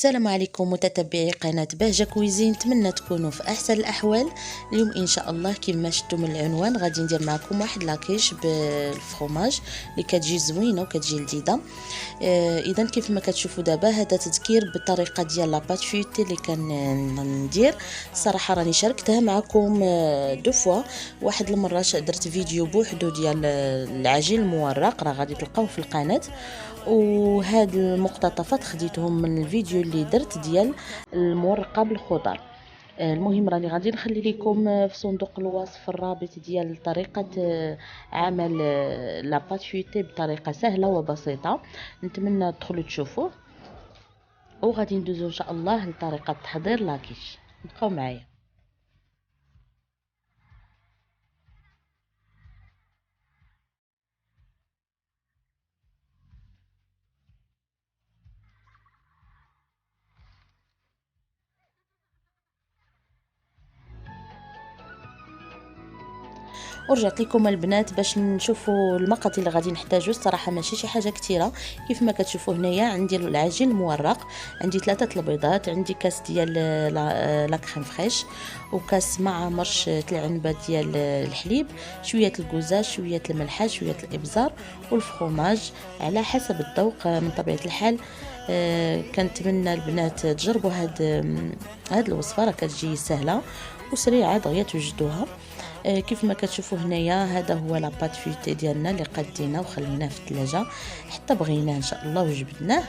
السلام عليكم متتبعي قناة بهجة كويزين، نتمنى تكونوا في احسن الاحوال. اليوم ان شاء الله كما شفتوا من العنوان غادي ندير معكم واحد لاكيش بالفرomاج اللي كتجي زوينه وكتجي لذيذه. اذا كيف ما كتشوفوا دابا هذا تذكير بالطريقه ديال لاباط فيوتي اللي كندير. صراحه راني شاركتها معكم دو فوا. واحد المره درت فيديو بوحدو ديال العجين المورق، راه غادي تلقاوه في القناه، وهاد المقتطفات خديتهم من الفيديو اللي درت ديال المورقه بالخضر. المهم راني غادي نخلي لكم في صندوق الوصف الرابط ديال طريقه عمل لاباط فيوتي بطريقه سهله وبسيطه. نتمنى تدخلوا تشوفوه، وغادي ندوزو ان شاء الله لطريقه تحضير لاكيش. بقاو معايا. ورجعت لكم البنات باش نشوفوا المقادير اللي غادي نحتاجو. الصراحه ماشي شي حاجه كثيره. كيف ما كتشوفوا هنايا عندي العجين المورق، عندي 3 البيضات، عندي كاس ديال لا كريم فريش، وكاس مع مرش العنبه ديال الحليب، شويه الكوزه، شويه الملحه، شويه الابزار، والفرomاج على حسب الذوق من طبيعه الحال. كنتمنى البنات تجربوا هاد الوصفه، راه كتجي سهله وسريعه دغيا توجدوها. كيف ما كتشوفوا هنايا هذا هو لاباط فيوتي ديالنا اللي قديناه وخليناه في الثلاجه حتى بغيناه ان شاء الله وجبدناه.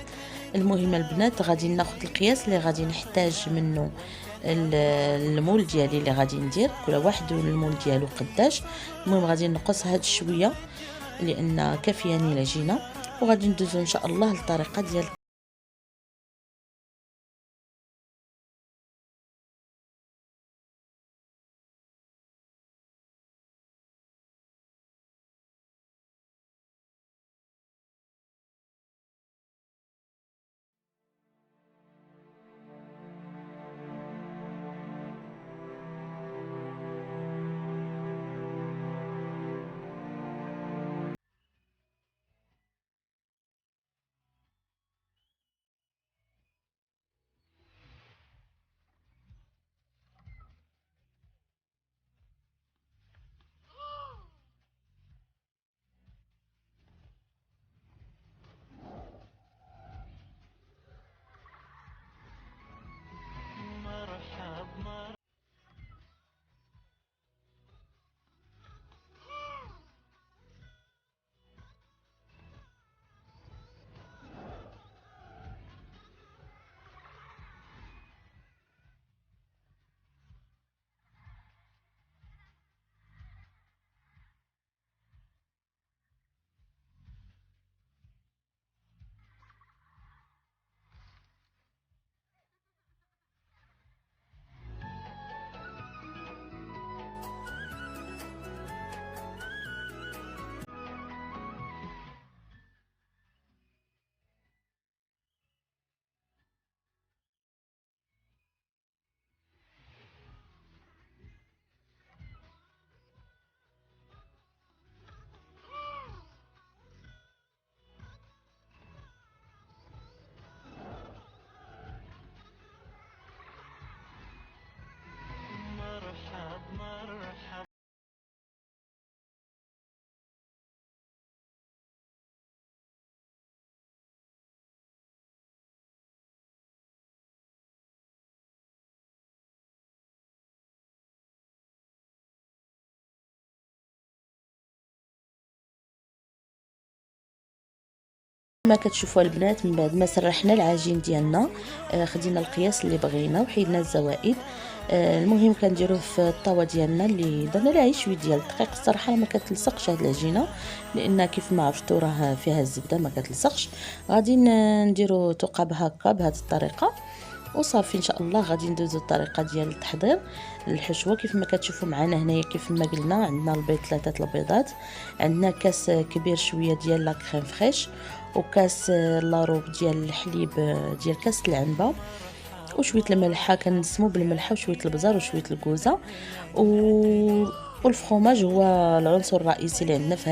المهم البنات غادي ناخذ القياس اللي غادي نحتاج منه. المول ديالي اللي غادي ندير كل واحد والمول ديالو قداش. المهم غادي نقص هاد شويه لان كافياني العجينه، وغادي ندوزو ان شاء الله للطريقه ديال ما كتشوفوا البنات. من بعد ما سرحنا العجين ديالنا خدينا القياس اللي بغينا وحيدنا الزوائد. المهم كنديروه في الطاوه ديالنا اللي درنا لها شويه ديال الدقيق. الصراحه ما كتلصقش هاد العجينه لان كيف ما عرفتوا راه فيها الزبده ما كتلصقش. غادي نديرو ثقب هكا بهذه الطريقه وصافي ان شاء الله. غادي ندوزو الطريقه ديال التحضير الحشوه. كيف ما كتشوفوا معنا هنايا كيف ما قلنا عندنا البيض 3 البيضات، عندنا كاس كبير شويه ديال لا كريم فريش، وكاس لاروب ديال الحليب ديال كاس العنبه، وشويه الملحه كنسمو بالملحه، وشويه البزار وشويه الكوزه والفخوماج هو العنصر الرئيسي اللي عندنا في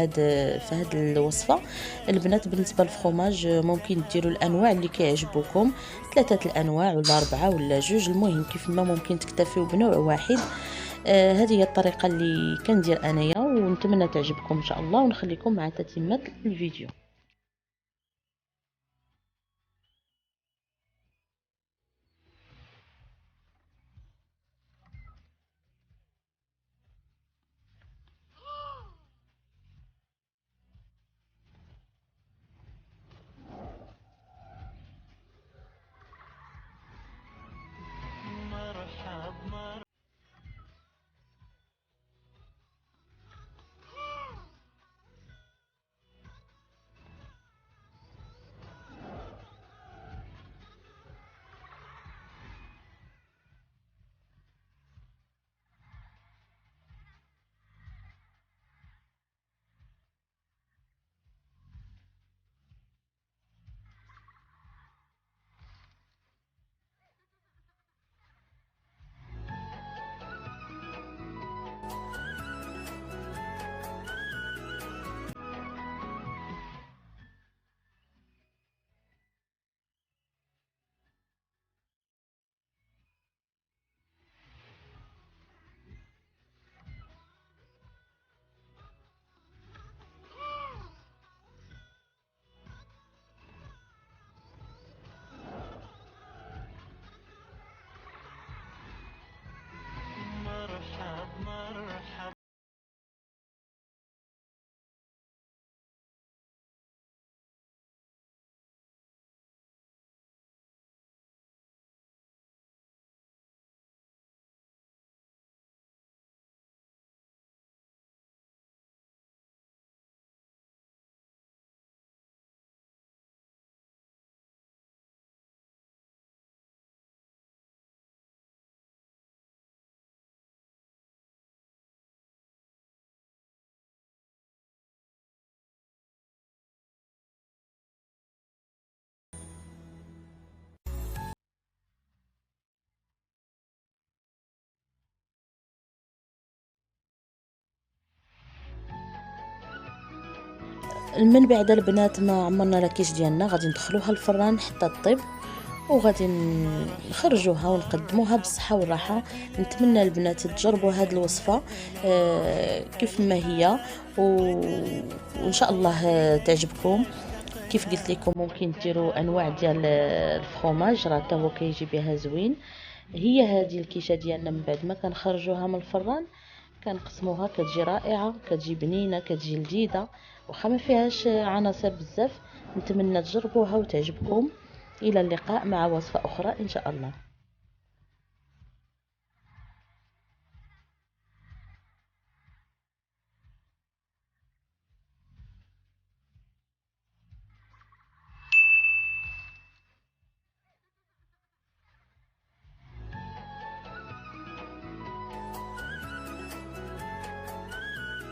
هاد الوصفه. البنات بالنسبه للفخوماج ممكن ديروا الانواع اللي كيعجبوكم، 3 الانواع ولا 4 ولا 2، المهم كيف ما ممكن تكتفيو بنوع واحد. هذه هي الطريقه اللي كندير انايا، ونتمنى تعجبكم ان شاء الله، ونخليكم مع تتمه الفيديو. من بعد البنات ما عمرنا لاكيش ديالنا غادي ندخلوها الفران حتى طيب، وغادي نخرجوها ونقدموها بالصحه والراحه. نتمنى البنات تجربوا هذه الوصفه كيف ما هي، وان شاء الله تعجبكم. كيف قلت لكم ممكن ديروا انواع ديال الفرomاج، راه حتى هو كيجي بها زوين. هي هذه الكيشه ديالنا من بعد ما كنخرجوها من الفران كنقسموها، كتجي رائعه، كتجي بنينه، كتجي لذيذه، واخا ما فيهاش عناصر بزاف. نتمنى تجربوها وتعجبكم. الى اللقاء مع وصفه اخرى ان شاء الله.